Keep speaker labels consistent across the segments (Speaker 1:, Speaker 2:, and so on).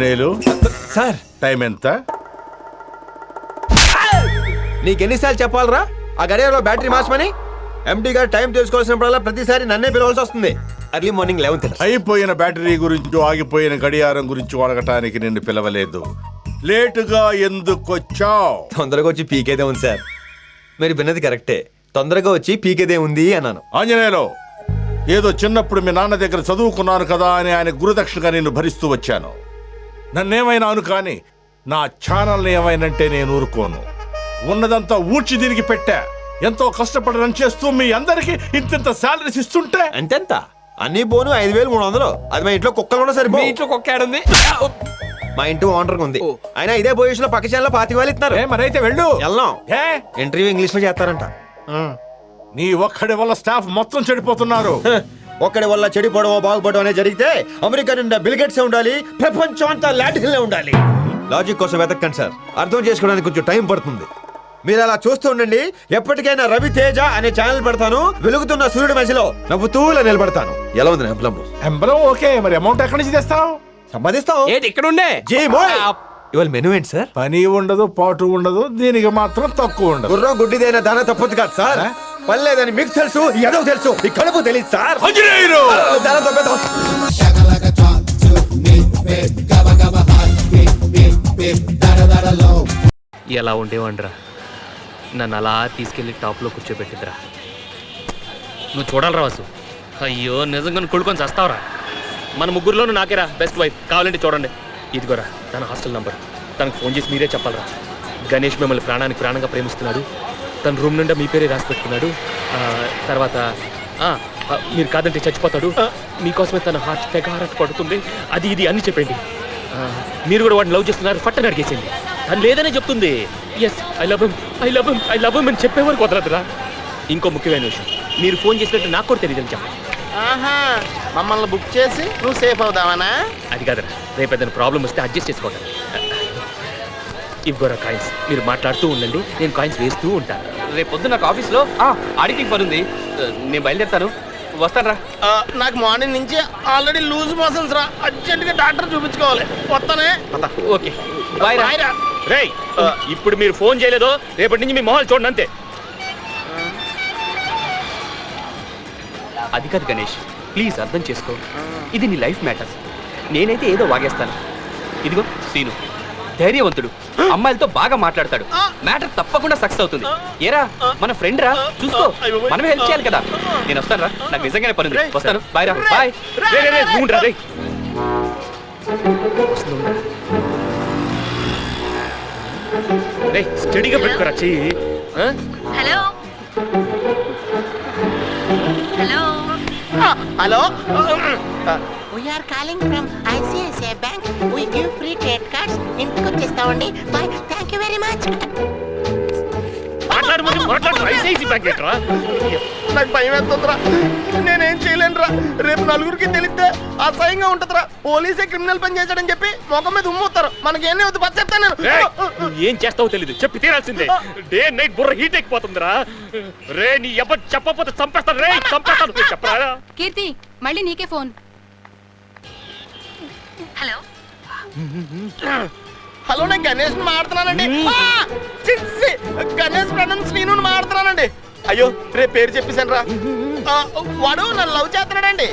Speaker 1: Anjaneyulu
Speaker 2: sir
Speaker 1: time ఎంత?
Speaker 2: నీకెన్నిసార్లు చెప్పాలరా ఆ గడియారలో బ్యాటరీ మార్చమని? ఎండి గారు టైం తెలుసుకోవాల్సినప్పుడల్లా ప్రతిసారి నన్నే పిలవాల్సి వస్తుంది. Early morning 11.
Speaker 1: అయిపోయిన బ్యాటరీ గురించి ఆగిపోయిన గడియారం గురించి అడగటానికి నిన్ను పిలవలేదు. లేటుగా ఎందుకొచ్చావు?
Speaker 2: తొందరగా వచ్చి పీకేదే ఉంది సార్. మీరు విన్నది కరెక్టే, తొందరగా వచ్చి పీకేదే ఉంది అన్నాను.
Speaker 1: ఆంజనేయులు, ఏదో చిన్నప్పుడు మీ నాన్న దగ్గర చదువుకున్నాను కదా అని ఆయన గురుదక్షిణగా నిన్ను భరిస్తూ వచ్చాను. నన్నేమైనాను కానీ నా ఛానల్ని ఏమైనంటే నేను ఊరుకోను. ఉన్నదంతా ఊడ్చి తిరిగి పెట్టా. ఎంతో కష్టపడి రన్ చేస్తూ మీ అందరికి ఇంత శాలరీస్ ఇస్తుంటే
Speaker 2: అంతెంత అన్ని పోను 5300. అది మా ఇంట్లో కుక్కలు కూడా సరిపో.
Speaker 3: ఇంట్లో కుక్కాడుంది.
Speaker 2: మా ఇంటి ఓనర్ ఉంది. అయినా ఇదే పొజిషన్ లో పక్క ఛానల్ 25,000 ఇస్తున్నారు.
Speaker 1: మరైతే వెళ్ళు.
Speaker 2: వెళ్దాం.
Speaker 1: ఏ
Speaker 2: ఇంటర్వ్యూ ఇంగ్లీష్ లో చేస్తారంట.
Speaker 1: నీ ఒక్కడి వల్ల స్టాఫ్ మొత్తం చెడిపోతున్నారు.
Speaker 2: ఒక్కడి వల్ల చెడిపోవడం బాగుపడడం అనేది జరిగితే అమెరికా నిండా బిల్గేట్స్ ఉండాలి, ప్రపంచం అంతా లాటిన్లే ఉండాలి. లాజిక్ కోసం వెతకండి సార్, అర్థం చేసుకోవడానికి కొంచెం టైం పడుతుంది. మీరు అలా చూస్తూ ఉండండి. ఎప్పటికైనా రవి తేజ అనే ఛానల్ పెడతాను. వెలుగుతున్న సూర్యుడి మధ్యలో నవ్వుతూలా నిలబడతాను. ఎలా ఉంది
Speaker 1: ఎంబలం? ఓకే, మరి అమౌంట్ ఎక్కడి నుంచి తెస్తావు?
Speaker 2: సంపాదిస్తాం.
Speaker 3: ఏంటి ఇక్కడ ఉండే?
Speaker 2: ఇవాళ మెనూ ఏంటి సార్?
Speaker 1: పని ఉండదు, పాటు ఉండదు, దీనికి మాత్రం తక్కువ ఉండదు.
Speaker 2: గుర్రం గుడ్డిదైనా దాన తప్పదు కాదు సార్. పని లేదని మీకు తెలుసు, ఏదో తెలుసు, ఈ కడుపు తెలియదు సార్. దాన తప్పేద్దాం.
Speaker 4: ఎలా ఉండేవండ్రా, నన్ను అలా తీసుకెళ్ళి టాప్లో కూర్చోబెట్టిద్రా. నువ్వు చూడాలరా వాసు. అయ్యో నిజంగా నువ్వు కొడుకొని చేస్తావురా. మన ముగ్గురులోనూ నాకేరా బెస్ట్ వైఫ్. కావాలంటే చూడండి, ఇదిగోరా తన హాస్టల్ నంబర్. తనకు ఫోన్ చేసి మీరే చెప్పాలరా. గణేష్ మిమ్మల్ని ప్రాణానికి ప్రాణంగా ప్రేమిస్తున్నాడు. తన రూమ్ నుండి మీ పేరే రాసి పెట్టుకున్నాడు. తర్వాత మీరు కాదంటే చచ్చిపోతాడు. మీకోసమే తన హార్ట్ తెగ పడుతుంది. అది ఇది అన్ని చెప్పండి. మీరు కూడా వాడిని లవ్ చేస్తున్నారు ఫట్టని అడిగేసింది. తను లేదనే చెప్తుంది. Yes I love him, I love him, I love him అని చెప్పేవారు కుదరదురా. ఇంకో ముఖ్యమైన విషయం, మీరు ఫోన్ చేసినట్టు నాకు కూడా తెలియదని చెప్పండి.
Speaker 5: మమ్మల్ని బుక్ చేసి నువ్వు సేఫ్ అవుదావనా?
Speaker 4: అది కాదరా, రేపు ఏదైనా ప్రాబ్లం వస్తే అడ్జస్ట్ చేసుకోండి. ఇవ్వరా కాయిన్స్, మీరు మాట్లాడుతూ ఉండండి, నేను కాయిన్స్ వేస్తూ ఉంటాను. రేపు పొద్దు నాకు ఆఫీస్లో ఆడిటింగ్ పని ఉంది. నేను బయలుదేరుతాను, వస్తాను రా.
Speaker 5: నాకు మార్నింగ్ నుంచి ఆల్రెడీ లూజ్ మోషన్స్ రా. అర్జెంట్గా డాక్టర్ చూపించుకోవాలి. వస్తానే.
Speaker 4: ఓకే బాయ్ రా. రేయ్, ఇప్పుడు మీరు ఫోన్ చేయలేదో రేపటి నుంచి మీ మొహాలు చూడండి అంతే. అది కాదు గణేష్, ప్లీజ్ అర్థం చేసుకో. ఇది నీ లైఫ్ మ్యాటర్స్. నేనైతే ఏదో వాగేస్తాను. ఇదిగో సీను ధైర్యవంతుడు, అమ్మాయిలతో బాగా మాట్లాడతాడు. మ్యాటర్ తప్పకుండా సక్సెస్ అవుతుంది. ఏరా మన ఫ్రెండ్ రా, చూసుకో. మనమే హెల్ప్ చేయాలి కదా. నేను వస్తాను రా, నాకు నిజంగానే పని ఉంది. వస్తాను, బాయ్ రా. బాయ్. స్టడీగా పెట్టుకోరా చెయ్యి.
Speaker 6: Hello hello
Speaker 5: hello.
Speaker 6: we are calling from ICICI bank. we give free credit cards. ఇంటికి వచ్చేస్తామండి. Bye. Thank you very much.
Speaker 5: నాకు భయం వేస్తుందిరా. నేనేం చేయలేనురా. రేపు నలుగురికి తెలిస్తే అసహ్యంగా ఉంటుందిరా. పోలీసే క్రిమినల్ పని చేశాడని చెప్పి మొఖం మీద ఉమ్ముతారు. మనకేం వద్దు, పచ్చి చెప్తాను నేను.
Speaker 4: ఏం చేస్తావో తెలీదు, చెప్పి తీరాల్సిందే. డే నైట్ బుర్ర హీట్ ఎక్కిపోతుందిరా. రే నీ ఎవరు చెప్పకపోతే చంపేస్తాను. రే చంపేస్తాను, చెప్పరా.
Speaker 7: కీర్తి మళ్ళీ నీకే ఫోన్.
Speaker 6: హలో
Speaker 5: హలో, నేను గణేష్ మాట్లాడుతున్నానండి. గణేష్ ఫ్రెండ్ శ్రీను మాట్లాడుతున్నానండి. అయ్యో రేపు పేరు చెప్పేశాను రా. వాడు నన్ను లవ్ చేస్తున్నాడండి.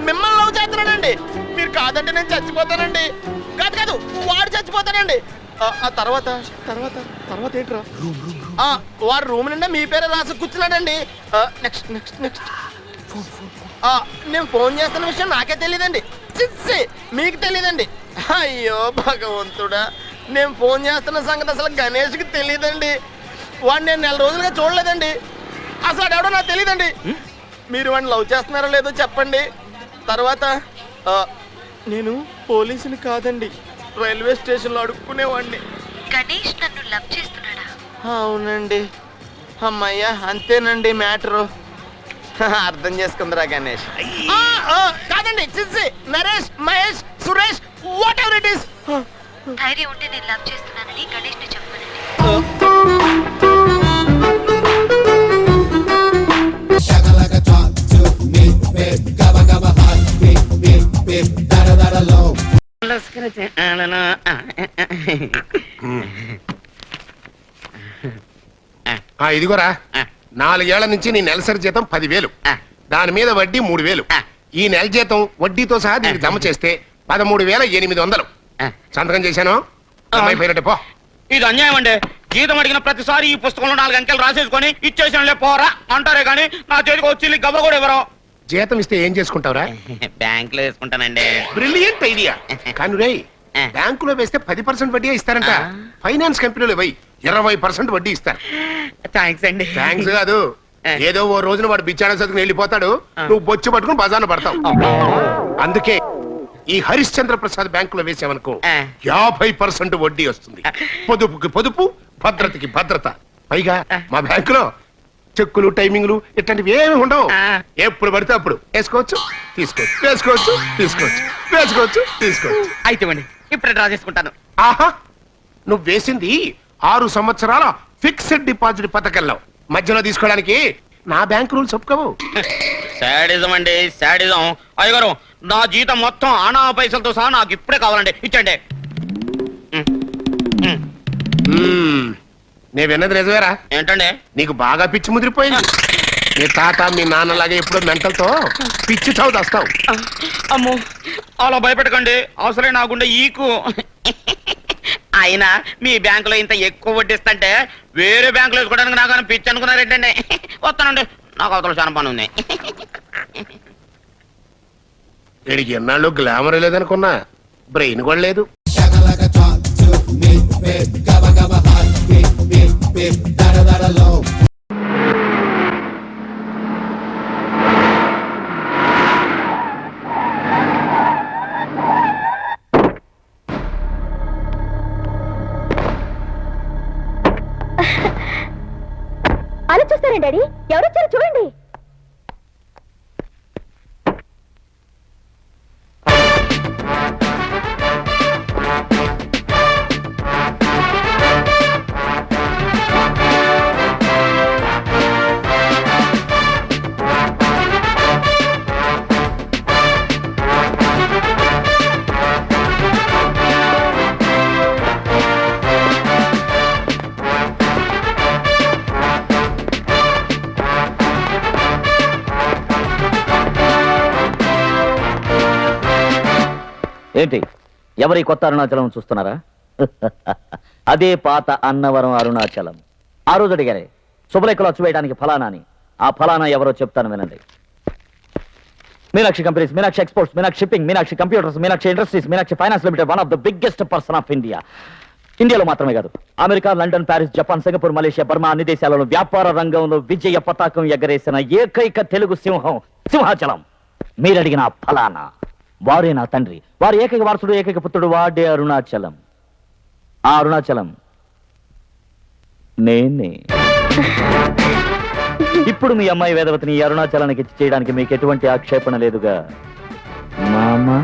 Speaker 5: మిమ్మల్ని లవ్ చేస్తున్నాడండి. మీరు కాదంటే నేను చచ్చిపోతానండి. కాదు కాదు, వాడు చచ్చిపోతానండి. ఆ తర్వాత తర్వాత తర్వాత ఏంట్రా? వాడు రూమ్ నిండా మీ పేరే రాసి కూర్చున్నాడండి. నెక్స్ట్ నెక్స్ట్ నెక్స్ట్ నేను ఫోన్ చేస్తున్న విషయం నాకే తెలియదండి. మీకు తెలియదండి. అయ్యో భగవంతుడా, నేను ఫోన్ చేస్తున్న సంగతి అసలు గణేష్కి తెలియదండి. వాడిని నేను 4 రోజులుగా చూడలేదండి. అసలు ఎవడో నాకు తెలియదండి. మీరు వాడిని లవ్ చేస్తున్నారో లేదో చెప్పండి. తర్వాత నేను పోలీసుని కాదండి, రైల్వే స్టేషన్లో అడుక్కునేవాడిని.
Speaker 6: గణేష్ నన్ను లవ్ చేస్తున్నాడా?
Speaker 5: అవునండి. అమ్మయ్యా, అంతేనండి మ్యాటరు. అర్థం చేసుకుందిరా గణేష్. కాదండి, Naresh, Mahesh, Suresh, what ever it is.
Speaker 6: ధైర్యం ఉంటే నేను లవ్ చేస్తున్నానని గణేష్ ని చెప్పమనండి.
Speaker 3: ఇదిగోరా 4 ఏళ్ల నుంచి నీ నెలసరి జీతం 10,000, దాని మీద వడ్డీ 3,000. ఈ నెల జీతం వడ్డీతో సహా దీనికి జమ చేస్తే 13,800. సంతకం చేశాను, అమ్మాయి పేరటే పో.
Speaker 5: ఇది అన్యాయం అండి. జీతం అడిగిన ప్రతిసారి ఈ పుస్తకంలో 4 అంకెలు రాసేసుకొని ఇచ్చేసానులే పోరా అంటారే కానీ నా చేతికి వచ్చి గవ్వ కూడా ఇవ్వరు.
Speaker 3: జీతం ఇస్తే ఏం చేసుకుంటావురా?
Speaker 5: బ్యాంక్ లో వేసుకుంటానండి.
Speaker 3: Brilliant idea. కానీ రేయ్, బ్యాంకులో వేస్తే 10% వడ్డీ ఇస్తారంట. ఫైనాన్స్ కంపెనీలో పోయి 20% వడ్డీ ఇస్తారు.
Speaker 5: థ్యాంక్స్ అండి.
Speaker 3: థ్యాంక్స్ కాదు, ఏదో ఓ రోజున వాడు బిచ్చాన సతుకుని వెళ్ళిపోతాడు, నువ్వు బొచ్చు పట్టుకుని బజార్న పడతావు. అందుకే ఈ హరిశ్చంద్ర ప్రసాద్ బ్యాంకులో వేసావనుకో 50% వడ్డీ వస్తుంది. పొదుపుకి పొదుపు, భద్రతకి భద్రత. పైగా మా బ్యాంకులో చెక్కులు, టైమింగ్లు ఇట్లాంటివి ఏమి ఉండవు. ఎప్పుడు పడితే అప్పుడు వేసుకోవచ్చు, తీసుకోవచ్చు, వేసుకోవచ్చు, తీసుకోవచ్చు, వేసుకోవచ్చు, తీసుకోవచ్చు.
Speaker 5: అయితే అండి ఇప్పుడే డ్రా చేసుకుంటాను.
Speaker 3: ఆహా, నువ్వు వేసింది 6 సంవత్సరాల ఫిక్స్డ్ డిపాజిట్ పథకంలో. మధ్యలో తీసుకోవడానికి నా బ్యాంక్ రూల్స్ ఒప్పుకోవు.
Speaker 5: శాడిజం అండి, శాడిజం. అయ్యగారు, నా జీతం మొత్తం ఆనా పైసలతో సహా నాకు ఇప్పుడే కావాలండి, ఇచ్చండి.
Speaker 3: నేను విన్నది నిజమేరా?
Speaker 5: ఏంటండి?
Speaker 3: నీకు బాగా పిచ్చి ముదిరిపోయింది. మీ తాత మీ నాన్నలాగా ఎప్పుడో మెంటల్తో పిచ్చి చావు దాస్తావు.
Speaker 5: అమ్మో, అలా భయపెట్టకండి, అవసరం నా గుండె ఈకు. అయినా మీ బ్యాంకులో ఇంత ఎక్కువ వడ్డిస్తుంటే వేరే బ్యాంకులో వేసుకోవడానికి నాకు పిచ్చి అనుకున్నారేంటండి? వస్తానండి, నాకు అవతల చాలా పని ఉంది.
Speaker 3: వీడికి ఎన్నాళ్ళు గ్లామర్ లేదనుకున్నా, బ్రెయిన్ కూడా లేదు.
Speaker 8: అలా చూస్తారండి డాడీ, ఎవరొచ్చారో చూడండి.
Speaker 9: ఏంటి, ఎవరి కొత్త అరుణాచలం చూస్తున్నారా? అదే పాత అన్నవరం అరుణాచలం. ఆ రోజు అడిగారే శుభలేఖలు వచ్చి వేయడానికి ఫలానా అని. ఆ ఫలానా ఎవరో చెప్తాను వినండి. Meenakshi companies, Meenakshi exports, Meenakshi shipping, Meenakshi computers, Meenakshi industries, Meenakshi finance limited, one of the biggest person of India. ఇండియాలో మాత్రమే కాదు, America, London, Paris, Japan, Singapore, Malaysia, Burma అన్ని దేశాలలో వ్యాపార రంగంలో విజయ పతాకం ఎగరేసిన ఏకైక తెలుగు సింహం సింహాచలం. మీరడిగిన ఫలానా వారే నా తండ్రి, వారి ఏకైక వారసుడు, ఏకైక పుత్రుడు, వాడే అరుణాచలం. ఆ అరుణాచలం నేనే. ఇప్పుడు మీ అమ్మాయి వేదవతిని ఈ అరుణాచలానికి ఇచ్చి చేయడానికి మీకు ఎటువంటి ఆక్షేపణ లేదుగా మామా?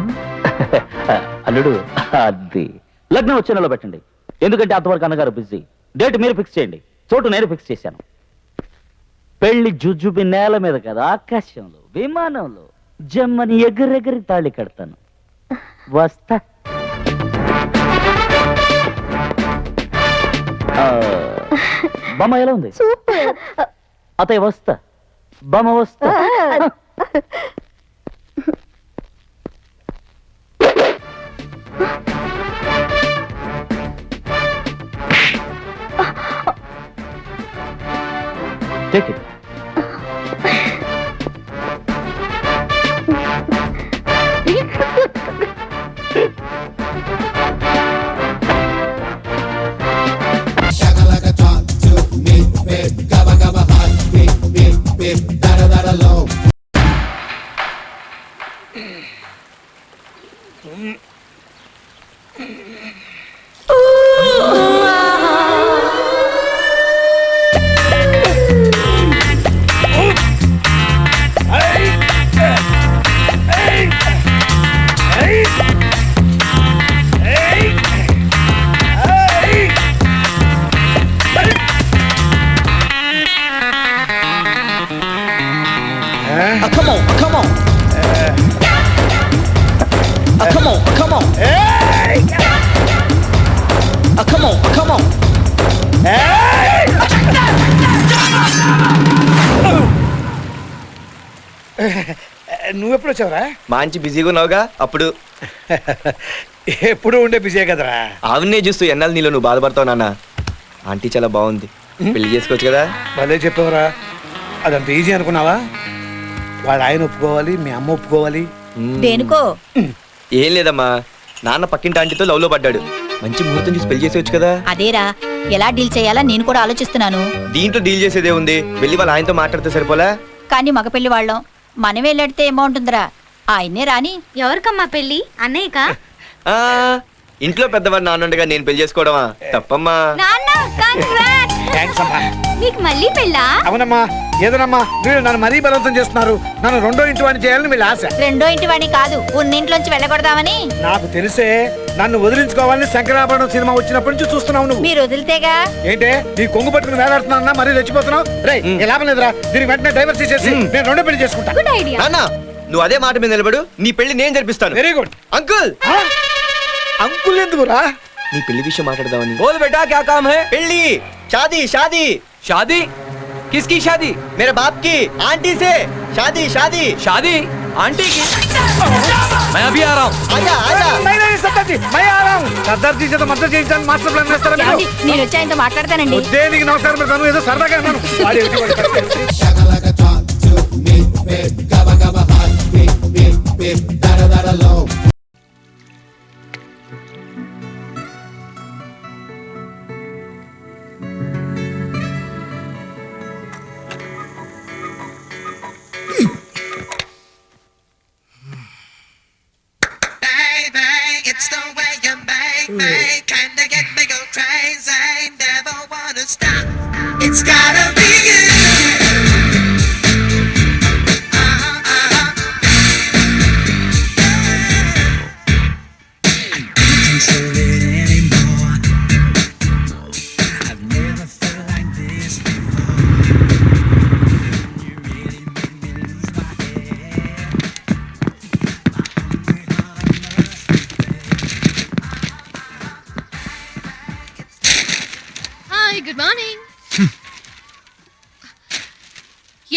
Speaker 9: అల్లుడు, అది లగ్నం వచ్చే నెలలో పెట్టండి. ఎందుకంటే అంతవరకు అన్నగారు బిజీ. డేట్ మీరు ఫిక్స్ చేయండి, చోటు నేను ఫిక్స్ చేశాను. పెళ్లి జుజుబి నేల మీద కదా, ఆకాశంలో, విమానంలో జమ్మని ఎగురెగిరి తాళి కడతాను. వస్తా. బొమ్మ ఎలా ఉంది? అతయ్య వస్తా. బొమ్మ వస్తా. Take it.
Speaker 5: నువ్వెప్పుడు వచ్చావురా?
Speaker 10: మంచి బిజీగా ఉన్నావుగా అప్పుడు.
Speaker 5: ఎప్పుడు ఉండే బిజీ కదరా.
Speaker 10: ఆవినే చూస్తూ ఎన్నాళ్ళు నీలో నువ్వు బాధపడతావు నాన్న. ఆంటీ చాలా బాగుంది, పెళ్లి చేసుకోవచ్చు కదా.
Speaker 5: భలే చెప్పావురా. అదంత ఈజీ అనుకున్నావా? వాళ్ళ ఆయన ఒప్పుకోవాలి, మీ అమ్మ ఒప్పుకోవాలి.
Speaker 8: దేనికో
Speaker 10: ఏం లేదమ్మా, నాన్న పక్కింటి ఆంటీతో లవ్ లో పడ్డాడు. మంచి ముహూర్తం చూసి పెళ్లి చేసేవచ్చు కదా.
Speaker 8: అదేరా, ఎలా డీల్ చేయాలా నేను కూడా ఆలోచిస్తున్నాను.
Speaker 10: దీంట్లో డీల్ చేసేదే ఉంది, వెళ్ళి వాళ్ళ ఆయనతో మాట్లాడితే సరిపోలా.
Speaker 8: కానీ మగ పెళ్లి వాళ్ళం మనం వెళ్ళడితే ఏమవుతుందిరా? ఆయన్నే రాని.
Speaker 7: ఎవరికమ్మా పెళ్ళి? అన్నయ్యకా?
Speaker 10: ఆ, ఇంట్లో పెద్దవాడు నాన్నుండగా నేను పెళ్లి చేసుకోవడమా తప్పమ్మా.
Speaker 5: థ్యాంక్స్ అమ్మా.
Speaker 7: నీకు మళ్ళీ పెళ్ళా?
Speaker 5: అవునమ్మా. ఏదోనమ్మా, వీళ్ళు నన్ను మరీ బలవంతం చేస్తున్నారు. నన్ను రెండో ఇంటి వాడిని చేయాలని వీళ్ళ ఆశ.
Speaker 8: రెండో ఇంటి వాణి కాదు, ఉన్నింట్లోంచి వెళ్ళగొడదామని.
Speaker 5: నాకు తెలిసే నన్ను వదిలించుకోవాలని శంకరాభరణం సినిమా వచ్చినప్పటి నుంచి చూస్తున్నావు నువ్వు.
Speaker 8: మీరు వదిలితేగా.
Speaker 5: ఏంటే నీ కొంగు పట్టుకుని వేలాడుతున్నా మరీ రెచ్చిపోతున్నావు? రే లాభం లేదురా, దీనికి వెంటనే డైవర్స్ చేసేసి నేను రెండో పెళ్లి చేసుకుంటా.
Speaker 7: Good idea.
Speaker 10: నాన్న, నువ్వు అదే మాట మీద నిలబడు, నీ పెళ్లి నేను జరిపిస్తాను.
Speaker 5: Very good.
Speaker 10: అంకుల్,
Speaker 5: అంకుల్ ఎందుకురా?
Speaker 10: నీ పెళ్లి విషయం మాట్లాడదామని. బోల్ బేటా క్యా కామ్ హై? పెళ్లి, షాదీ షాదీ
Speaker 11: शादी? किसकी शादी?
Speaker 10: मेरे बाप की आंटी से शादी शादी
Speaker 11: शादी आंटी की? मैं अभी आ रहा हूँ.
Speaker 10: आजा आजा.
Speaker 5: సర్దార్జీ మై ఆరాం. సర్దార్జీ చేత మద్దతు చేయించడానికి మాస్టర్ ప్లాన్ వేస్తారా మీరు?
Speaker 8: ఏమండి, నేను వచ్చి ఆయనతో మాట్లాడతానండి.
Speaker 5: వద్దే, నీకు నమస్కారం పెడతాను, ఏదో సరదాగా అన్నాను. వాడి ఎదుటి వాడి పరిస్థితి.
Speaker 6: It's the way you make me kinda get me go crazy. Never wanna stop. It's gotta be you. I can't hold it anymore. I've never felt like this before. You really make me lose my head.
Speaker 7: Hi, good morning.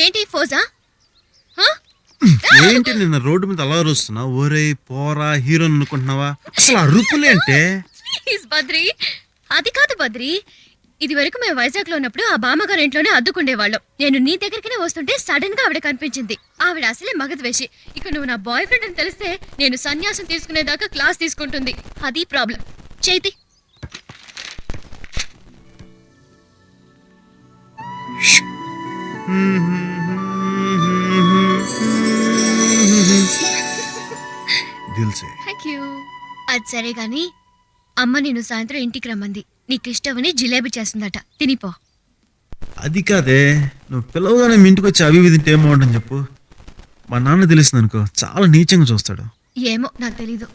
Speaker 7: ఏంటి ఫోజా?
Speaker 12: ఏంటి నిన్న road మీద అలా అరుస్తున్నావు? ఓరే పోరా hero అనుకుంటున్నావా? అసలు అరుపులేంటే?
Speaker 7: ప్లీజ్ బద్రి, అది కాదు బద్రి. ఇది వరకు మేము వైజాగ్ లో ఉన్నప్పుడు ఆ బామ్మగారి ఇంట్లోనే అద్దుకుండేవాళ్ళం. నేను నీ దగ్గరికినే వస్తుంటే సడన్ గా ఆవిడ కనిపించింది. ఆవిడ అసలే మగద్వేషి. ఇక నువ్వు నా బాయ్ ఫ్రెండ్ అని తెలిస్తే నేను సన్యాసం తీసుకునేదాకా క్లాస్ తీసుకుంటుంది. అది ప్రాబ్లం. చైతి,
Speaker 12: దిల్సే.
Speaker 7: Thank you. అది సరే గాని అమ్మ నేను సాయంత్రం ఇంటికి రమ్మంది. నీకు ఇష్టమని జిలేబీ చేస్తుందట, తినిపో.
Speaker 12: అది కాదే, నువ్వు పిల్లవగానే మీ ఇంటికి వచ్చి అవి తింటే ఏమవుతుందని చెప్పు. మా నాన్న తెలిసింది అనుకో, చాలా నీచంగా చూస్తాడు.
Speaker 7: ఏమో నాకు తెలీదు,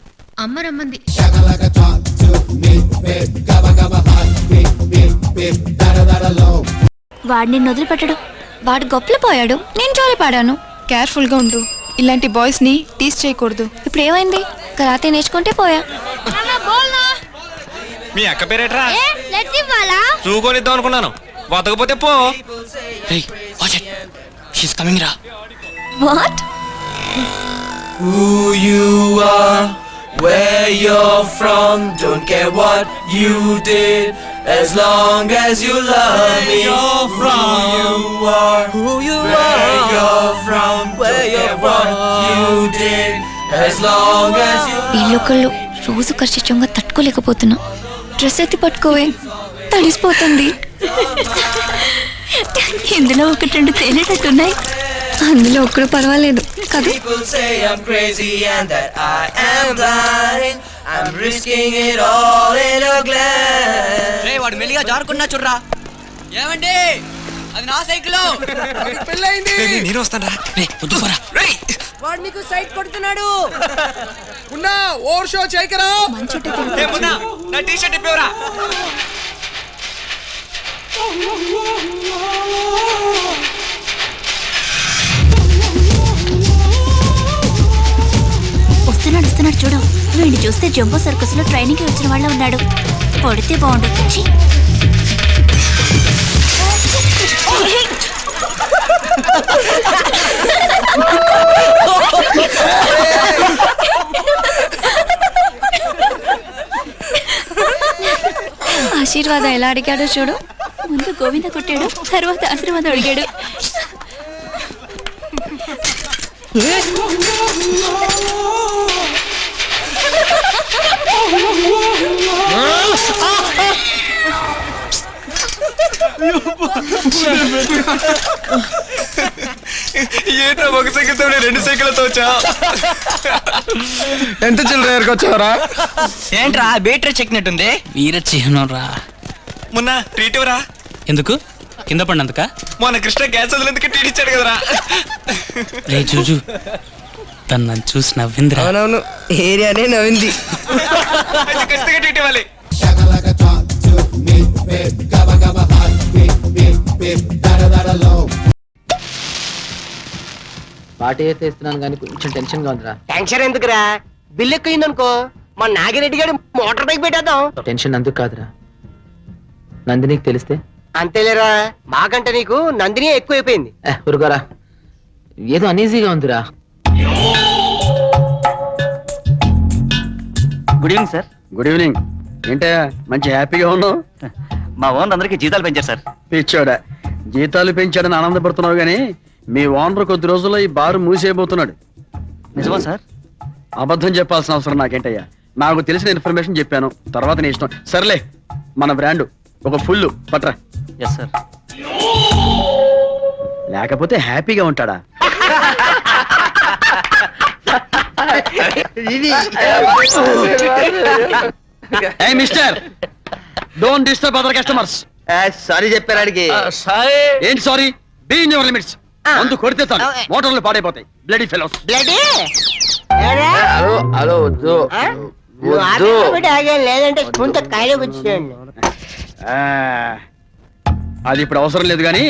Speaker 7: అమ్మ రమ్మంది.
Speaker 8: వాడు నిన్ను వదిలిపెట్టడు. వాడు గొప్పలు పోయాడు, నేను జోలి పాడాను.
Speaker 7: కేర్ఫుల్ గా ఉండు, ఇలాంటి బాయ్స్ ని టీస్ చేయకూడదు.
Speaker 8: ఇప్పుడు ఏమైంది? కరాతే నేర్చుకుంటే పోయా.
Speaker 11: మీ అక్క పేరేట్రా? చూకొనిద్దాం అనుకున్నాను, బతకపోతే పో. షీస్ కమింగ్ రా.
Speaker 8: What?
Speaker 11: Who you are, where you're from, don't care what you did, as long as you love me. Who you are, where you're from, where you're what you did, as long as you.
Speaker 8: వీళ్ళొకళ్ళు రోజు ఖర్చుగా తట్టుకోలేకపోతున్నా. Dress ఎత్తి పట్టుకోవే, తడిసిపోతుంది. ఇందులో ఒకటి రెండు తేలేటట్టున్నాయి, అందులో ఒక్కడు పర్వాలేదు కదా.
Speaker 11: People say I'm crazy and that I am blind. I'm risking it all in a glance. రే వాడు మెల్లిగా జారుకున్నా చూడరా. ఏమండి, అది నా సైకిల్. పెళ్ళైంది. నేను వస్తాను రా. రే వద్దు పోరా. రే వాడు నీకు సైట్ కొడుతున్నాడు. ఉన్నా ఓవర్ షో చేయకరా. ఏ మున్నా, నా టీ షర్ట్ ఇప్పేవరా.
Speaker 8: వస్తున్నాడు చూడు. వీడిని చూస్తే జంబో సర్కస్ లో ట్రైనింగ్ వచ్చిన వాళ్ళ ఉన్నాడు. పడితే బాగుండొచ్చు. ఆశీర్వాదం ఎలా అడిగాడో చూడు. ముందు గోవింద కొట్టాడు, తర్వాత ఆశీర్వాదం అడిగాడు.
Speaker 10: ఏంట్రా ఒక సైకిల్తో రెండు సైకిళ్ళతో వచ్చా?
Speaker 5: ఎంత చిల్లర వచ్చావరా?
Speaker 11: ఏంట్రా బేటరీ చెక్కినట్టుంది. వీర చిహ్నం రా.
Speaker 10: మొన్న ట్రీట్ ఇవ్వరా?
Speaker 11: ఎందుకు? కింద పడినందుక?
Speaker 10: మొన్న కృష్ణ గ్యాస్ వదిలేందుకు ట్రీట్ ఇచ్చాడు కదరా.
Speaker 11: రే చూజు, తను నన్ను చూసి నవ్విందిరా.
Speaker 10: అవునవును, ఏరియానే నవ్వింది. ఖచ్చితంగా ట్రీట్ ఇవ్వాలి.
Speaker 11: పార్టీ అయితే ఇస్తున్నాను కానీ కొంచెం టెన్షన్ గా ఉందిరా.
Speaker 6: టెన్షన్ ఎందుకురా? బిల్లు ఎక్కువైందనుకో మన నాగిరెడ్డి గారు మోటార్ బైక్ పెట్టేద్దాం.
Speaker 11: టెన్షన్ అందుకు కాదురా, నందినికి తెలిస్తే.
Speaker 6: అంతేలేరా, మాకంటే నీకు నందిని ఎక్కువైపోయింది.
Speaker 11: ఊరుకోరా, ఏదో అనీజీగా ఉందిరా.
Speaker 9: Good evening sir.
Speaker 5: Good evening. ఏంటా మంచి హ్యాపీగా ఉన్నావు?
Speaker 9: మా ఓనర్ అందరికీ జీతాలు పెంచారు సార్.
Speaker 5: పిచ్చోడా, జీతాలు పెంచాడని ఆనందపడుతున్నావు గానీ మీ ఓనర్ కొద్ది రోజుల్లో ఈ బారు మూసేయబోతున్నాడు.
Speaker 9: నిజమా సార్?
Speaker 5: అబద్ధం చెప్పాల్సిన అవసరం నాకేంటయ్యా. నాకు తెలిసిన ఇన్ఫర్మేషన్ చెప్పాను, తర్వాత నీ ఇష్టం. సర్లే, మన బ్రాండ్ ఒక ఫుల్ పట్రా.
Speaker 9: Yes sir.
Speaker 5: లేకపోతే హ్యాపీగా ఉంటాడా? Hey mister, don't disturb other customers.
Speaker 10: Sorry చెప్పారాడికి.
Speaker 5: ఏంటి sorry? Be in your limits. ముందు కొడితే చాలు మోటార్లు పాడైపోతాయి. Bloody fellows.
Speaker 10: హలో వద్దు.
Speaker 6: లేదంటే స్పూన్తో కాయలు వచ్చేయండి.
Speaker 5: అది ఇప్పుడు అవసరం లేదు కానీ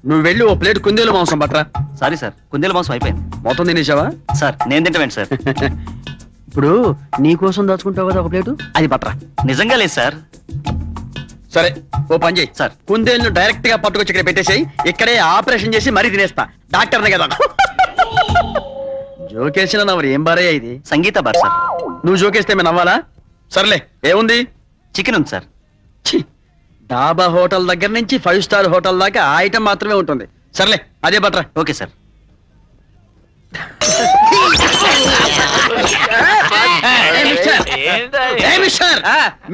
Speaker 5: నువ్వు వెళ్ళి ఓ ప్లేట్ కుందేలు మాంసం పట్రా.
Speaker 9: సారీ సార్, కుందేల మాంసం అయిపోయింది.
Speaker 5: మొత్తం తినేసావా?
Speaker 9: సార్ నేను తింటామేంటి సార్?
Speaker 5: ఇప్పుడు నీ కోసం దాచుకుంటావు కదా ఒక ప్లేటు, అది పట్రా.
Speaker 9: నిజంగా లేదు సార్.
Speaker 5: సరే ఓ పని చేయి
Speaker 9: సార్.
Speaker 5: కుందేలు డైరెక్ట్ గా పట్టుకొచ్చి ఇక్కడ పెట్టేసేయి. ఇక్కడే ఆపరేషన్ చేసి మరీ తినేస్తా. డాక్టర్నే కదా. జోకేసిన నవ్వరు ఏం బారయ్యా ఇది?
Speaker 9: సంగీత బార్ సార్.
Speaker 5: నువ్వు జోకేస్తే మేము నవ్వాలా? సర్లే, ఏముంది?
Speaker 9: చికెన్ ఉంది సార్.
Speaker 5: ఛీ, డాబా హోటల్ దగ్గర నుంచి 5 స్టార్ హోటల్ దాకా ఆ ఐటమ్ మాత్రమే ఉంటుంది. సర్లే అదే బట్రా.
Speaker 9: Okay sir.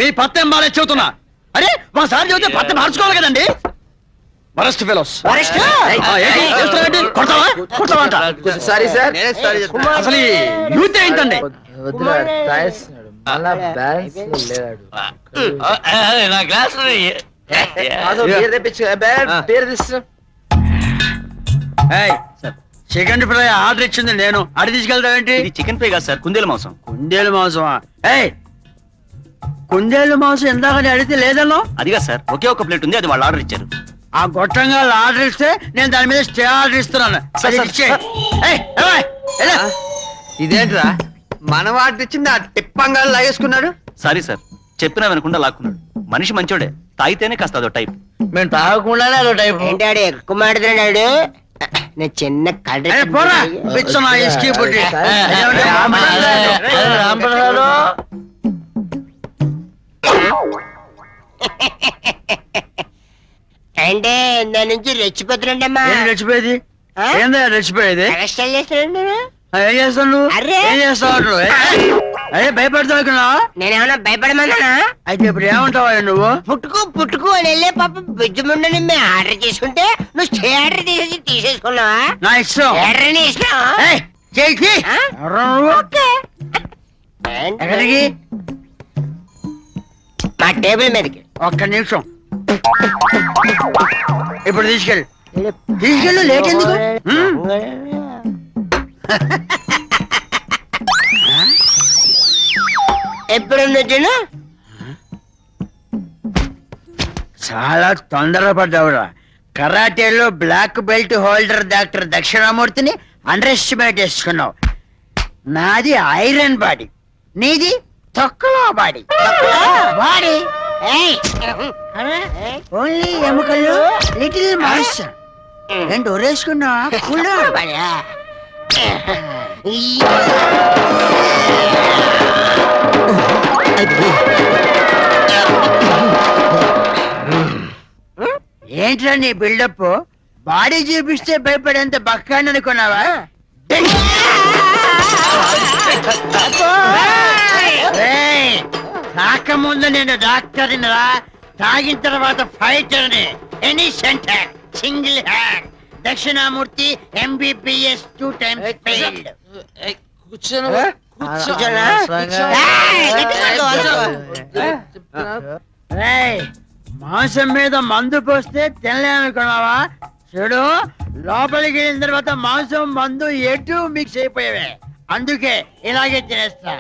Speaker 5: మీ పత్తం బాగా చెబుతున్నా. అరే మా సార్ చెబితే పత్తం మార్చుకోవాలి కదండి. Worst fellows.
Speaker 10: Sorry sir.
Speaker 5: అసలు ఈ యూత్ ఏంటండి?
Speaker 9: నా గ్లాస్
Speaker 5: చికెన్ ఫ్రై ఆర్డర్ ఇచ్చింది నేను. అడి తీసుకెళ్తావేంటి?
Speaker 9: ఇది చికెన్ ఫ్రై కాదు సార్, కుందేలు మాంసం.
Speaker 5: కుందేలు మాంసమా? కుందేలు మాంసం ఎందాక అడిగితే లేదన్నా?
Speaker 9: అదిగా సార్, ఒకే ఒక ప్లేట్ ఉంది, అది వాళ్ళు ఆర్డర్ ఇచ్చారు.
Speaker 5: ఆ గొట్టంగా ఆర్డర్ ఇస్తే నేను దాని మీద స్టే ఆర్డర్ ఇస్తున్నాను.
Speaker 10: ఇదేంట్రా మన వాటి ఇచ్చింది ఆ టిప్పంగా లాగేసుకున్నాడు?
Speaker 9: సారీ సార్, చెప్పినా వినకుండా లాక్కున్నాడు. మనిషి మంచోడే, తాగితేనే కాస్త అదో టైప్.
Speaker 10: మేము తాగకుండానే అదో టైప్.
Speaker 6: ఏంటాడు ఎక్కువ మాట్లాడు? నేను చిన్న కడ అంటే దాని నుంచి రెచ్చిపోతున్నాడమ్మా.
Speaker 5: రెచ్చిపోయేది ఏందా? రెచ్చిపోయేది
Speaker 6: ఏం చేస్తున్నాడు?
Speaker 5: ఏం చేస్తావు నువ్వు? ఏం చేస్తావు? అదే భయపడుతున్నావు.
Speaker 6: నేనేమన్నా భయపడమన్నా?
Speaker 5: అయితే ఇప్పుడు ఏమంటావా నువ్వు?
Speaker 6: పుట్టుకు అని వెళ్ళే పాప బుజ్జిముండని మేము ఆర్డర్ చేసుకుంటే నువ్వు స్టే ఆర్డర్ తీసేసుకున్నావా?
Speaker 5: నా ఇష్టం.
Speaker 6: ఆర్డర్ ఇష్టం.
Speaker 5: ఎక్కడికి?
Speaker 6: మా టేబుల్ మీదకి.
Speaker 5: ఒక్క నిమిషం. ఇప్పుడు తీసుకెళ్ళు. లేట్ ఎందుకు?
Speaker 6: ఎప్పుడు తిను?
Speaker 5: చాలా తొందరపడ్డావురా. కరాటేలో బ్లాక్ బెల్ట్ హోల్డర్ డాక్టర్ దక్షిణామూర్తిని అండర్ ఎస్టిమేట్ చేసుకున్నావు. నాది ఐరన్ బాడీ, నీది తొక్కలో బాడీ. బాడీ ఓన్లీ ఎముకలు, లిటిల్ మాస్టర్. ఏంటి ఒరేసుకున్నావా?
Speaker 6: ఏంట్రా నీ బిల్డప్? బాడీ చూపిస్తే భయపడేంత బక్కాన్ని అనుకున్నావా? తాకముందు నేను డాక్టర్ని రా, తాగిన తర్వాత ఫైటర్ని. Any centre single hand. Dakshinamurthy MBBS 2 times failed. మాంసం మీద మందు పోస్తే తినలేనుకున్నావా? చూడు, లోపలికి వెళ్ళిన తర్వాత మాంసం మందు ఎటు మిక్స్ అయిపోయావే, అందుకే ఇలాగే తినేస్తా.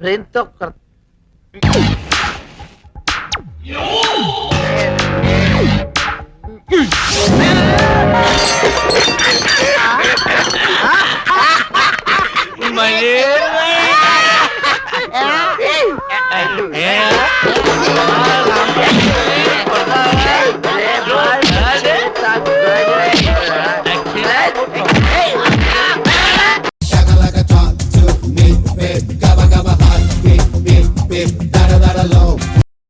Speaker 11: బ్రెయిన్ తో